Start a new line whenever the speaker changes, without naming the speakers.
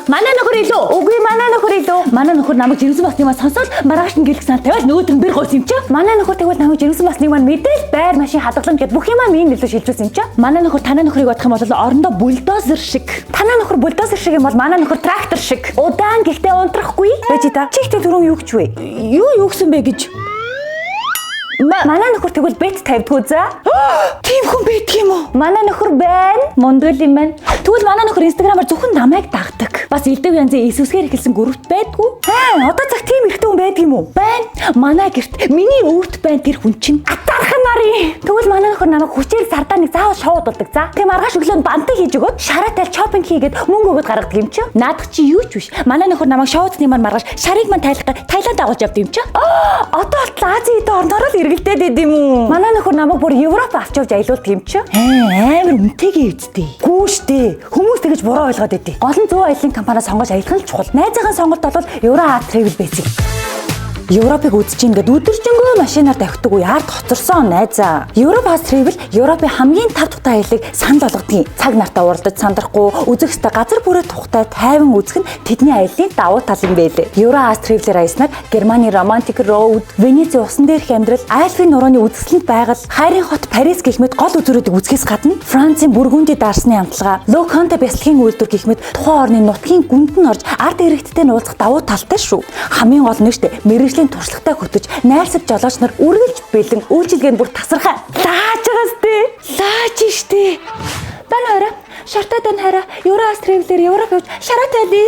Манай нөхөр илүү. Үгүй манай нөхөр илүү. Манай нөхөр намайг жирэмсэн басны маань сонсоод маргааш нь гэрх санаа тавиал нөгөөд нь бэр гоос юм чи. Манай нөхөр тэгвэл намайг жирэмсэн басны маань мэдээл байр машин хадгаламж гэд бүх юмаа минь илүү шилжүүлсэн юм чи. Манай нөхөр танаа нөхрийг бодох юм бол орондоо бульдозер шиг. Танаа нөхөр бульдозер шиг юм бол манай нөхөр трактор шиг. Удаан гэхдээ унтрахгүй. Бэж та. Чихтэй түрүүн юу гэж вэ? Юу гэсэн бэ гэж? Манай нөхөр тэгвэл бет тавьдгүй за. Тийм хүн байдаг юм уу? Манай нөхөр байна. Мундгал юм байна. Тэгвэл манай нөхөр инстаграмаар зөвхөн намайг дагдаг. Бас элдв янзын эсвсгээр эхэлсэн группт байдгүй. Одоо цаг тийм ихтэй хүн байдаг юм уу? Байна. Манай гэрт миний өвөрт байна тэр хүн чинь. Атархан нарын. Тэгвэл манай нөхөр намайг хүчээр сардаа нэг заавал шоудуулдаг за. Тэгээ маргааш өглөө бантыг хийж өгөөд шараатай шопинг хийгээд мөнгө өгөөд гаргадаг юм чи. Наадах чи юу ч биш. Манай нөхөр намайг шоудсны маань маргааш шарыг маань тайлахаар Таиланд дагуулж явд юм чи. Одоо Азийн орноор л эргэлдээд идэв юм уу? Манай нөхөр намайг бүр Европ авч явж аялуулдаг юм чи. Амар үнэтэйгээ үздэй. Гүү штэ. Хүмүүс тэгэж буруу ойлгоод идэв. Гол нь 100 аялын компаниа сонгож аялах нь чухал. Найзаагийн сонголт бол Евроаз Travel байсан. Европыг үзэж ийн гэдэг өдөржингөө машинаар давхдаг уу яард хоцорсон найзаа. Европаз Travel Европын хамгийн тав тухтай аялыг санал болгодгийг. Цаг нартаа уралдаж сандрахгүй, үзэх ёстой газар бүрээ тухтай тайван үзэх нь тэдний аялын давуу тал юм байлээ. Европаз Travel-ээр аяснаар Германы Romantic Road, Венецийн усан дээрх амьдрал, Альпийн нурууны үзэсгэлэнт байгаль, хайрын хот Парис гэх мэт гол үзүүрүүдийг үзэхээс гадна Францын Бургунди дарсны амталгаа, Ло Конте бясалгын үйлдвэр гэх мэт тухайн орны нутгийн гүнд нь орж ард иргэдтэй уулзах давуу талтай шүү. Хамгийн гол нь штэ туршлагатай хөтөж найрсаг жолооч нар үргэлж бэлэн үйлчилгээнд бүр тасархаа лааж байгаас тээ лааж штэ тань хараа шартаа тань хараа Евроаз Travel-ээр Европ явж шараа тайлээ.